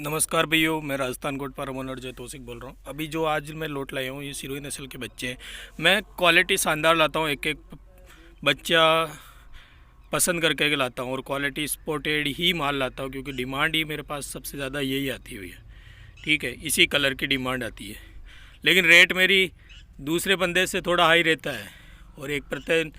नमस्कार भैया, मैं राजस्थान गोट फार्म ओनर जय तौसिक बोल रहा हूँ। अभी जो आज मैं लोट लाया हूँ ये सिरोही नस्ल के बच्चे हैं। मैं क्वालिटी शानदार लाता हूँ, एक एक बच्चा पसंद करके लाता हूँ और क्वालिटी स्पॉटेड ही माल लाता हूँ, क्योंकि डिमांड ही मेरे पास सबसे ज़्यादा यही आती है भैया। ठीक है, इसी कलर की डिमांड आती है, लेकिन रेट मेरी दूसरे बंदे से थोड़ा हाई रहता है। और एक प्रत्येक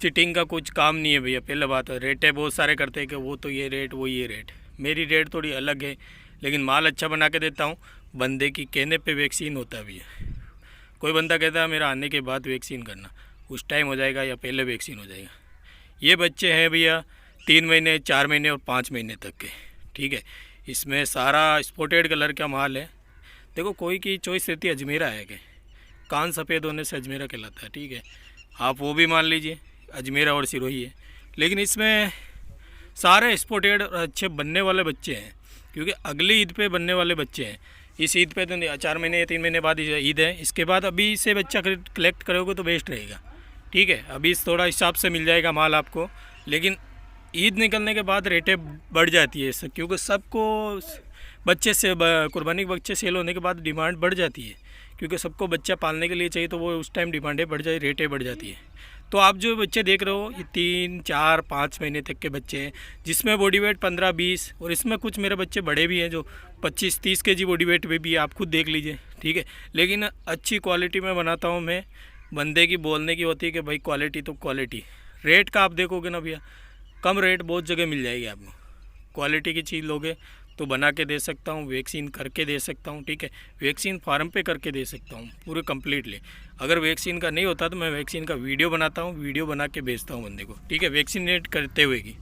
चिटिंग का कुछ काम नहीं है भैया। पहले बात है, रेटें बहुत सारे करते हैं कि वो तो ये रेट वो ये रेट। मेरी रेट थोड़ी अलग है, लेकिन माल अच्छा बना के देता हूँ। बंदे की कहने पे वैक्सीन होता है भैया। कोई बंदा कहता है मेरा आने के बाद वैक्सीन करना, उस टाइम हो जाएगा या पहले वैक्सीन हो जाएगा। ये बच्चे हैं भैया 3 महीने 4 महीने और 5 महीने तक के। ठीक है, इसमें सारा स्पॉटेड कलर का माल है। देखो, कोई की चॉइस रहती है अजमेरा है कि कान सफ़ेद होने से अजमेरा कहलाता है। ठीक है, आप वो भी मान लीजिए, अजमेरा और सिरोही है। लेकिन इसमें सारे स्पॉटेड और अच्छे बनने वाले बच्चे हैं, क्योंकि अगली ईद पे बनने वाले बच्चे हैं। इस ईद पे तो 4 महीने या 3 महीने बाद ईद है, इसके बाद अभी से बच्चा कलेक्ट करोगे तो बेस्ट रहेगा। ठीक है, अभी थोड़ा हिसाब से मिल जाएगा माल आपको, लेकिन ईद निकलने के बाद रेटें बढ़ जाती है, क्योंकि सबको बच्चे से कुर्बानी के बच्चे सेल होने के बाद डिमांड बढ़ जाती है, क्योंकि सबको बच्चा पालने के लिए चाहिए, तो वो उस टाइम डिमांडें बढ़ जाए, रेटें बढ़ जाती है। तो आप जो बच्चे देख रहे हो ये 3 4 5 महीने तक के बच्चे हैं, जिसमें बॉडी वेट 15-20, और इसमें कुछ मेरे बच्चे बड़े भी हैं जो 25-30 केजी बॉडी वेट में भी है, आप खुद देख लीजिए। ठीक है, लेकिन अच्छी क्वालिटी में बनाता हूँ मैं। बंदे की बोलने की होती है कि भाई क्वालिटी तो क्वालिटी। रेट का आप देखोगे ना भैया, कम रेट बहुत जगह मिल जाएगी आपको। क्वालिटी की चीज़ लोगे तो बना के दे सकता हूँ, वैक्सीन करके दे सकता हूँ। ठीक है, वैक्सीन फार्म पे करके दे सकता हूँ पूरे कम्प्लीटली। अगर वैक्सीन का नहीं होता तो मैं वैक्सीन का वीडियो बनाता हूँ, वीडियो बना के भेजता हूँ बंदे को। ठीक है, वैक्सीनेट करते हुए की।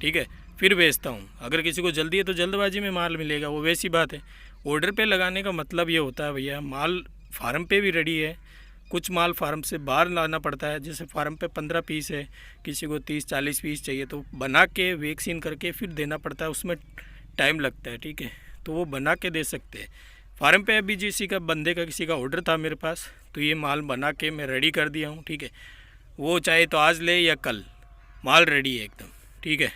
ठीक है, फिर भेजता हूँ। अगर किसी को जल्दी है तो जल्दबाजी में माल मिलेगा, वो वैसी बात है। ऑर्डर पे लगाने का मतलब ये होता है भैया, माल फार्म पे भी रेडी है, कुछ माल फार्म से बाहर लाना पड़ता है। जैसे फार्म पे 15 पीस है, किसी को 30-40 पीस चाहिए, तो बना के वैक्सीन करके फिर देना पड़ता है, उसमें टाइम लगता है। ठीक है, तो वो बना के दे सकते हैं। फार्म पे अभी किसी का बंदे का किसी का ऑर्डर था मेरे पास, तो ये माल बना के मैं रेडी कर दिया हूँ। ठीक है, वो चाहे तो आज ले या कल, माल रेडी है एकदम। ठीक है,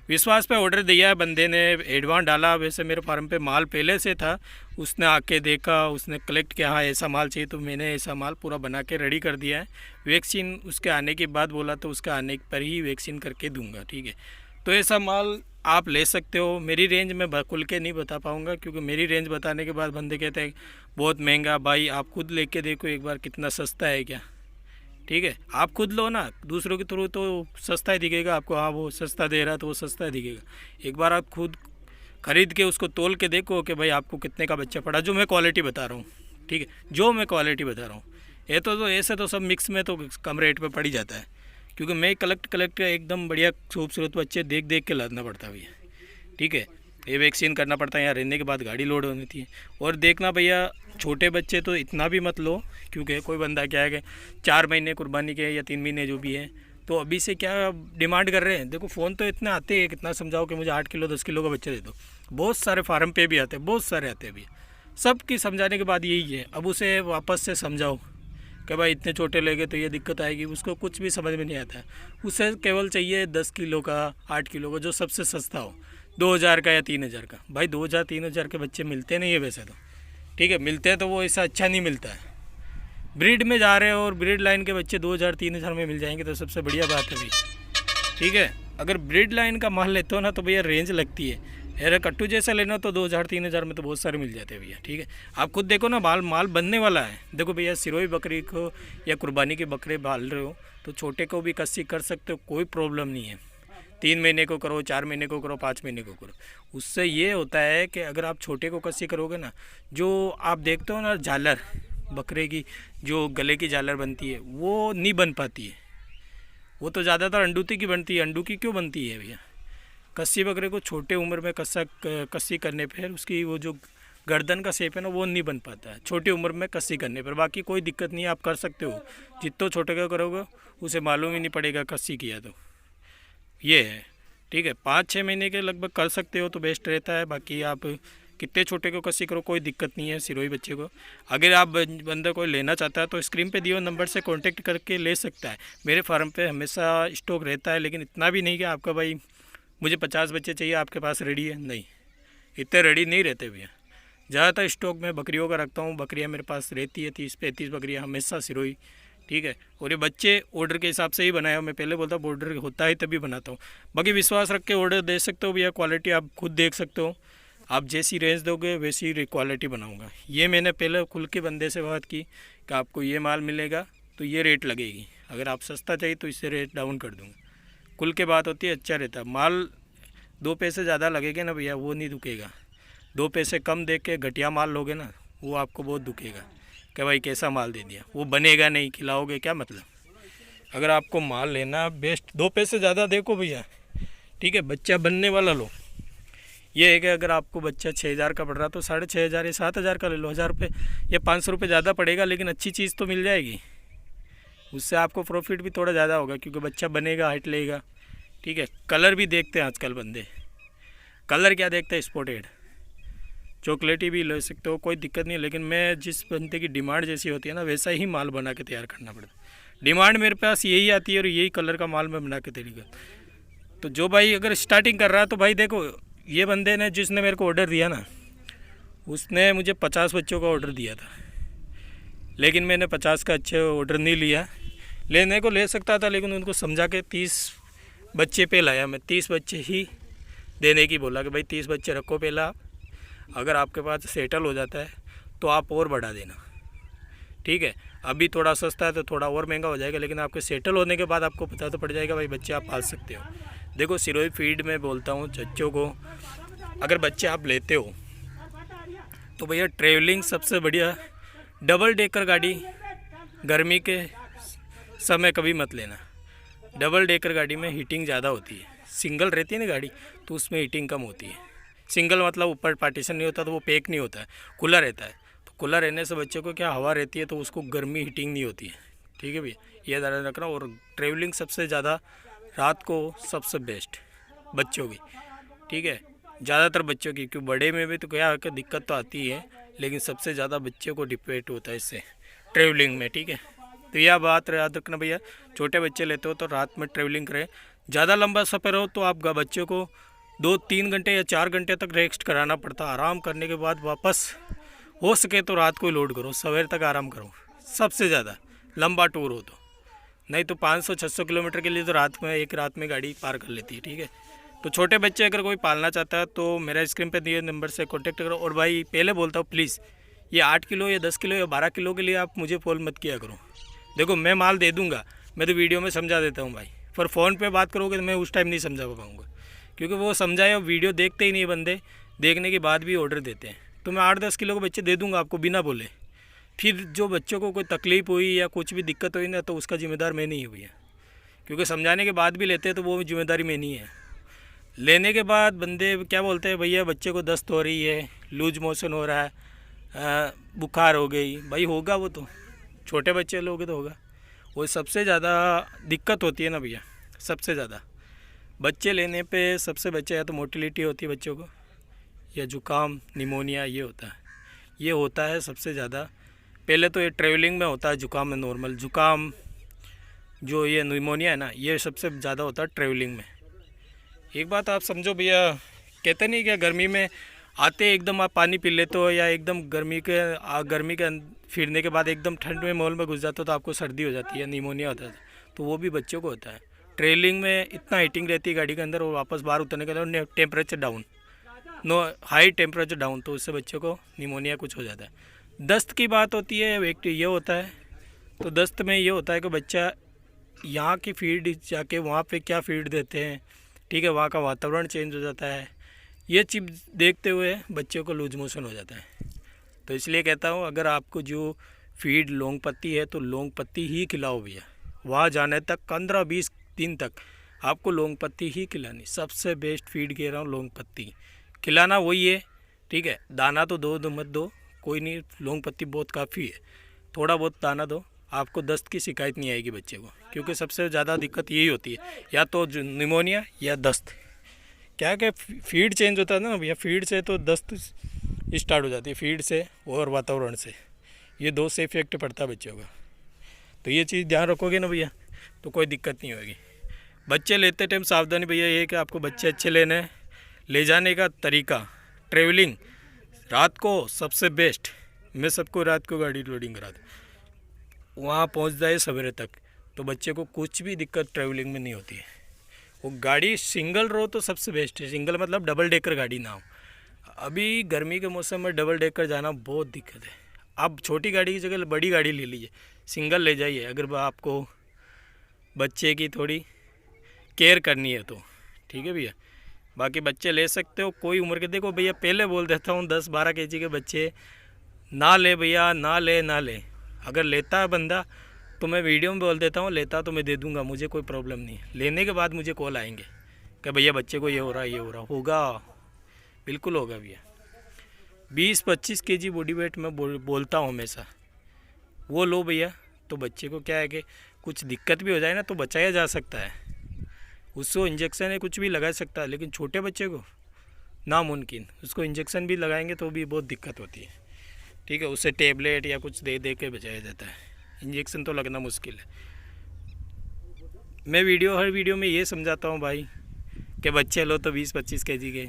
विश्वास पे ऑर्डर दिया है बंदे ने, एडवांस डाला। वैसे मेरे फार्म पे माल पहले से था, उसने आके देखा, उसने कलेक्ट किया, हाँ ऐसा माल चाहिए, तो मैंने ऐसा माल पूरा बना के रेडी कर दिया है। वैक्सीन उसके आने के बाद बोला, तो उसके आने पर ही वैक्सीन करके दूंगा। ठीक है, तो ऐसा माल आप ले सकते हो। मेरी रेंज में खुल के नहीं बता पाऊँगा, क्योंकि मेरी रेंज बताने के बाद बंदे कहते हैं बहुत महंगा। भाई आप खुद लेके देखो एक बार कितना सस्ता है क्या। ठीक है, आप खुद लो ना, दूसरों के थ्रू तो सस्ता ही दिखेगा आपको। हाँ, वो सस्ता दे रहा है तो वो सस्ता ही दिखेगा। एक बार आप खुद खरीद के उसको तोल के देखो कि भाई आपको कितने का बच्चा पड़ा, जो मैं क्वालिटी बता रहा हूँ। ठीक है, जो मैं क्वालिटी बता रहा हूँ। ये तो ऐसे तो सब मिक्स में तो कम रेट पे पड़ ही जाता है, क्योंकि मैं कलेक्ट एकदम बढ़िया खूबसूरत बच्चे देख देख के लाना पड़ता है भैया। ठीक है, ये वैक्सीन करना पड़ता है, यहाँ रहने के बाद गाड़ी लोड होनी थी। और देखना भैया, छोटे बच्चे तो इतना भी मत लो, क्योंकि कोई बंदा क्या है कि 4 महीने कुर्बानी के या 3 महीने जो भी है, तो अभी से क्या डिमांड कर रहे हैं। देखो, फ़ोन तो इतने आते हैं, कितना समझाओ कि मुझे 8 किलो 10 किलो का बच्चा दे दो। बहुत सारे फार्म पे भी आते हैं, बहुत सारे आते हैं अभी। सबकी समझाने के बाद यही है, अब उसे वापस से समझाओ कि भाई इतने छोटे लेंगे तो ये दिक्कत आएगी। उसको कुछ भी समझ में नहीं आता है, उसे केवल चाहिए 10 किलो का 8 किलो का, जो सबसे सस्ता हो, 2000 का या 3000 का। भाई 2000-3000 के बच्चे मिलते नहीं है वैसे तो। ठीक है, मिलते हैं तो वो ऐसा अच्छा नहीं मिलता है। ब्रीड में जा रहे हो और ब्रीड लाइन के बच्चे 2000-3000 में मिल जाएंगे तो सबसे बढ़िया बात है भाई। ठीक है, अगर ब्रीड लाइन का माल लेते हो ना तो भैया रेंज लगती है। अरे कट्टू जैसा लेना तो 2000-3000 में तो बहुत सारे मिल जाते हैं भैया। ठीक है, आप खुद देखो ना, माल बनने वाला है। देखो भैया, सिरोही बकरी को या कुर्बानी के बकरे पाल रहे हो तो छोटे को भी कस्सी कर सकते हो, कोई प्रॉब्लम नहीं है। 3 महीने को करो, 4 महीने को करो, 5 महीने को करो। उससे ये होता है कि अगर आप छोटे को कस्सी करोगे ना, जो आप देखते हो ना झालर बकरे की, जो गले की झालर बनती है, वो नहीं बन पाती है। वो तो ज़्यादातर अंडूती की बनती है। अंडू की क्यों बनती है भैया? कस्सी बकरे को छोटे उम्र में कस्सी करने पर उसकी वो जो गर्दन का शेप है ना, वो नहीं बन पाता है छोटी उम्र में कस्सी करने पर। बाकी कोई दिक्कत नहीं है, आप कर सकते हो। जितना छोटे का करोगे उसे मालूम ही नहीं पड़ेगा कस्सी किया तो। ये है। ठीक है, 5-6 महीने के लगभग कर सकते हो तो बेस्ट रहता है। बाकी आप कितने छोटे को कस्सी करो, कोई दिक्कत नहीं है सिरोही बच्चे को। अगर आप बंदा कोई लेना चाहता है तो स्क्रीन पे दिए हुए नंबर से कांटेक्ट करके ले सकता है। मेरे फार्म पे हमेशा स्टॉक रहता है, लेकिन इतना भी नहीं कि आपका भाई मुझे 50 बच्चे चाहिए आपके पास रेडी है, नहीं। इतने रेडी नहीं रहते भैया। ज़्यादातर स्टॉक में बकरियों का रखता हूँ, बकरियाँ मेरे पास रहती है 30-35 बकरियाँ हमेशा सिरोही, ठीक है। और ये बच्चे ऑर्डर के हिसाब से ही बनाया, मैं पहले बोलता हूँ ऑर्डर होता है तभी बनाता हूँ। बाकी विश्वास रख के ऑर्डर दे सकते हो भैया, क्वालिटी आप खुद देख सकते हो, आप जैसी रेंज दोगे वैसी क्वालिटी बनाऊँगा। ये मैंने पहले खुल के बंदे से बात की कि आपको ये माल मिलेगा तो ये रेट लगेगी, अगर आप सस्ता चाहिए तो इससे रेट डाउन कर दूँगा। खुल के बात होती है, अच्छा रहता है। माल 2 पैसे ज़्यादा लगेगा ना भैया, वो नहीं दुखेगा। 2 पैसे कम दे के घटिया माल लोगे ना, वो आपको बहुत दुखेगा कि भाई कैसा माल दे दिया, वो बनेगा नहीं, खिलाओगे क्या मतलब। अगर आपको माल लेना बेस्ट, 2 पैसे ज़्यादा देखो भैया, ठीक है, बच्चा बनने वाला लो। ये है कि अगर आपको बच्चा 6,000 का पड़ रहा तो 6,500 या 7,000 का ले लो, 1,000 रुपये या 500 रुपये ज़्यादा पड़ेगा, लेकिन अच्छी चीज़ तो मिल जाएगी, उससे आपको प्रॉफिट भी थोड़ा ज़्यादा होगा क्योंकि बच्चा बनेगा, हाइट लेगा, ठीक है। कलर भी देखते हैं आजकल बंदे, कलर क्या देखते हैं, स्पॉटेड, चॉकलेटी भी ले सकते हो, कोई दिक्कत नहीं है। लेकिन मैं जिस बंदे की डिमांड जैसी होती है ना, वैसा ही माल बना के तैयार करना पड़ता है। डिमांड मेरे पास यही आती है और यही कलर का माल मैं बना के तैयार। तो जो भाई अगर स्टार्टिंग कर रहा है तो भाई देखो, ये बंदे ने जिसने मेरे को ऑर्डर दिया ना, उसने मुझे 50 बच्चों का ऑर्डर दिया था, लेकिन मैंने 50 का अच्छे ऑर्डर नहीं लिया। लेने को ले सकता था, लेकिन उनको समझा के 30 बच्चे पे लाया मैं, 30 बच्चे ही देने की बोला कि भाई 30 बच्चे रखो पहला, अगर आपके पास सेटल हो जाता है तो आप और बढ़ा देना, ठीक है। अभी थोड़ा सस्ता है तो थोड़ा और महंगा हो जाएगा, लेकिन आपके सेटल होने के बाद आपको पता तो पड़ जाएगा भाई बच्चे आप पाल सकते हो। देखो सिरोही फीड में बोलता हूँ बच्चों को, अगर बच्चे आप लेते हो तो भैया ट्रेवलिंग सबसे बढ़िया, डबल डेकर गाड़ी गर्मी के समय कभी मत लेना। डबल डेकर गाड़ी में हीटिंग ज़्यादा होती है, सिंगल रहती है ना गाड़ी तो उसमें हीटिंग कम होती है। सिंगल मतलब ऊपर पार्टीशन नहीं होता तो वो पैक नहीं होता है, खुला रहता है। तो खुला रहने से बच्चे को क्या हवा रहती है तो उसको गर्मी हीटिंग नहीं होती है, ठीक है भैया, ये ध्यान रखना। और ट्रेवलिंग सबसे ज़्यादा रात को सबसे बेस्ट बच्चों की, ठीक है, ज़्यादातर बच्चों की, क्योंकि बड़े में भी तो क्या है कि दिक्कत तो आती है, लेकिन सबसे ज़्यादा बच्चों को डिपेंड होता है इससे ट्रेवलिंग में, ठीक है। तो यह बात याद रखना भैया, छोटे बच्चे लेते हो तो रात में ट्रेवलिंग करें। ज़्यादा लंबा सफ़र हो तो आप बच्चों को 2-3 घंटे या 4 घंटे तक रेस्ट कराना पड़ता। आराम करने के बाद वापस हो सके तो रात को ही लोड करो, सवेर तक आराम करो, सबसे ज़्यादा लंबा टूर हो तो। नहीं तो 500-600 किलोमीटर के लिए तो एक रात में गाड़ी पार कर लेती है, ठीक है। तो छोटे बच्चे अगर कोई पालना चाहता है तो मेरा स्क्रीन पे दिए नंबर से कॉन्टेक्ट करो। और भाई पहले बोलता हूँ प्लीज़, ये 8 किलो या 10 किलो या 12 किलो के लिए आप मुझे फ़ोन मत किया करो। देखो मैं माल दे दूँगा, मैं तो वीडियो में समझा देता हूँ भाई, पर फ़ोन पे बात करोगे तो मैं उस टाइम नहीं समझा पाऊँगा, क्योंकि वो समझाए और वीडियो देखते ही नहीं बंदे, देखने के बाद भी ऑर्डर देते हैं। तो मैं 8-10 किलो के बच्चे दे दूँगा आपको बिना बोले, फिर जो बच्चों को कोई तकलीफ़ हुई या कुछ भी दिक्कत हुई ना तो उसका जिम्मेदार मैं नहीं हूँ भैया, क्योंकि समझाने के बाद भी लेते हैं तो वो जिम्मेदारी में नहीं है। लेने के बाद बंदे क्या बोलते हैं, भैया बच्चे को दस्त हो रही है, लूज मोशन हो रहा है, बुखार हो गई, भाई होगा, वो तो छोटे बच्चे लोगे तो होगा। वो सबसे ज़्यादा दिक्कत होती है ना भैया, सबसे ज़्यादा बच्चे लेने पे सबसे बच्चे या तो मोटिलिटी होती है बच्चों को, या जुकाम निमोनिया ये होता है सबसे ज़्यादा। पहले तो ये ट्रेवलिंग में होता है जुकाम में, नॉर्मल जुकाम जो ये निमोनिया है ना, ये सबसे ज़्यादा होता है ट्रेवलिंग में। एक बात आप समझो भैया, कहते नहीं क्या गर्मी में आते एकदम आप पानी पी लेते हो, या एकदम गर्मी के फिरने के बाद एकदम ठंड में माहौल में घुस जाते हो तो आपको सर्दी हो जाती है, निमोनिया होता है, तो वो भी बच्चों को होता है। ट्रेलिंग में इतना हीटिंग रहती है गाड़ी के अंदर, और वापस बाहर उतरने के बाद temperature down, high temperature down, तो उससे बच्चों को निमोनिया कुछ हो जाता है। दस्त की बात होती है, एक ये होता है, तो दस्त में ये होता है कि बच्चा यहाँ की फीड जाके वहाँ पे क्या फीड देते हैं, ठीक है, वहाँ का वातावरण चेंज हो जाता है, ये चीज़ देखते हुए बच्चों को लूज मोशन हो जाता है। तो इसलिए कहता हूँ अगर आपको जो फीड लौंग पत्ती है तो लौंग पत्ती ही खिलाओ भैया, वहाँ जाने तक 15-20 दिन तक आपको लौंग पत्ती ही खिलानी, सबसे बेस्ट फीड कह रहा हूँ, लौंग पत्ती खिलाना वही है, ठीक है। दाना तो दो मत दो, कोई नहीं, लौंग पत्ती बहुत काफ़ी है, थोड़ा बहुत दाना दो, आपको दस्त की शिकायत नहीं आएगी बच्चे को, क्योंकि सबसे ज़्यादा दिक्कत यही होती है, या तो निमोनिया या दस्त। क्या कि फीड चेंज होता है ना भैया, फीड से तो दस्त स्टार्ट हो जाती है, फीड से और वातावरण से, ये दो से इफेक्ट पड़ता है बच्चों का। तो ये चीज़ ध्यान रखोगे ना भैया तो कोई दिक्कत नहीं होगी। बच्चे लेते टाइम सावधानी भैया ये कि आपको बच्चे अच्छे लेने, ले जाने का तरीका, ट्रेवलिंग रात को सबसे बेस्ट। मैं सबको रात को गाड़ी लोडिंग करा दूँ, वहाँ पहुँच जाए सवेरे तक, तो बच्चे को कुछ भी दिक्कत ट्रेवलिंग में नहीं होती है। वो गाड़ी सिंगल रो तो सबसे बेस्ट है। सिंगल मतलब डबल डेकर गाड़ी ना हो। अभी गर्मी के मौसम में डबल डेकर जाना बहुत दिक्कत है। आप छोटी गाड़ी की जगह बड़ी गाड़ी ले लीजिए, सिंगल ले जाइए अगर आपको बच्चे की थोड़ी केयर करनी है तो, ठीक है भैया। बाकी बच्चे ले सकते हो कोई उम्र के। देखो भैया पहले बोल देता हूँ 10-12 केजी के बच्चे ना ले भैया, ना ले। अगर लेता है बंदा तो मैं वीडियो में बोल देता हूँ, लेता तो मैं दे दूँगा, मुझे कोई प्रॉब्लम नहीं। लेने के बाद मुझे कॉल आएंगे कि भैया बच्चे को ये हो रहा होगा, बिल्कुल होगा भैया। 20-25 केजी बॉडी वेट में बोलता हूँ हमेशा, वो लो भैया। तो बच्चे को क्या है कि कुछ दिक्कत भी हो जाए ना तो बचाया जा सकता है, उसको इंजेक्शन है कुछ भी लगा सकता है। लेकिन छोटे बच्चे को नामुमकिन, उसको इंजेक्शन भी लगाएंगे तो भी बहुत दिक्कत होती है, ठीक है। उससे टेबलेट या कुछ दे के बचाया जाता है, इंजेक्शन तो लगना मुश्किल है। मैं हर वीडियो में ये समझाता हूँ भाई कि बच्चे लो तो 20-25 केजी के,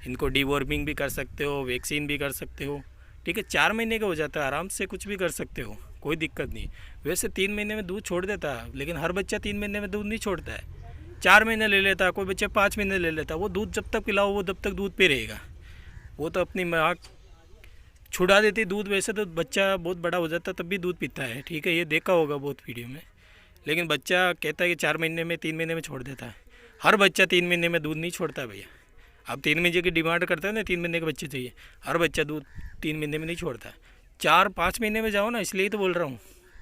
इनको डिवॉर्मिंग भी कर सकते हो, वैक्सीन भी कर सकते हो, ठीक है। 4 महीने का हो जाता है, आराम से कुछ भी कर सकते हो, कोई दिक्कत नहीं। वैसे 3 महीने में दूध छोड़ देता है, लेकिन हर बच्चा 3 महीने में दूध नहीं छोड़ता है। 4 महीने ले लेता है, कोई बच्चा 5 महीने ले लेता है। वो दूध जब तक पिलाओ वो जब तक दूध पे रहेगा। वो तो अपनी माँ छुड़ा देती दूध, वैसे तो बच्चा बहुत बड़ा हो जाता है तब भी दूध पीता है, ठीक है। ये देखा होगा बहुत वीडियो में। लेकिन बच्चा कहता है कि 4 महीने में 3 महीने में छोड़ देता है। हर बच्चा 3 महीने में दूध नहीं छोड़ता है भैया। आप 3 महीने की डिमांड करते हो ना, 3 महीने के बच्चे चाहिए, हर बच्चा दूध 3 महीने में नहीं छोड़ता है। 4-5 महीने में जाओ ना, इसलिए तो बोल रहा हूँ,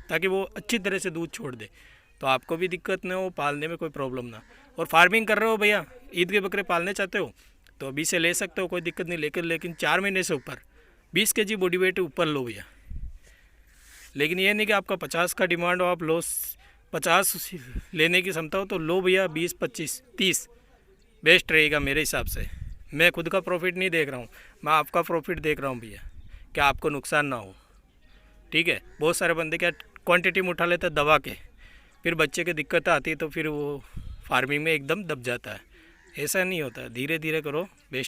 ताकि वो अच्छी तरह से दूध छोड़ दे, तो आपको भी दिक्कत ना हो, पालने में कोई प्रॉब्लम ना। और फार्मिंग कर रहे हो भैया, ईद के बकरे पालने चाहते हो तो अभी से ले सकते हो, कोई दिक्कत नहीं। लेकिन 4 महीने से ऊपर 20 केजी बॉडी वेट ऊपर लो भैया। लेकिन ये नहीं कि आपका 50 का डिमांड हो, आप लो 50 लेने की क्षमता हो तो लो भैया। 20-25-30 बेस्ट रहेगा मेरे हिसाब से। मैं खुद का प्रॉफिट नहीं देख रहा हूँ, मैं आपका प्रॉफिट देख रहा हूँ भैया, कि आपको नुकसान ना हो, ठीक है। बहुत सारे बंदे क्या क्वांटिटी में उठा लेते हैं दबा के, फिर बच्चे की दिक्कत आती है तो फिर वो फार्मिंग में एकदम दब जाता है। ऐसा नहीं होता, धीरे धीरे करो, बेस्ट।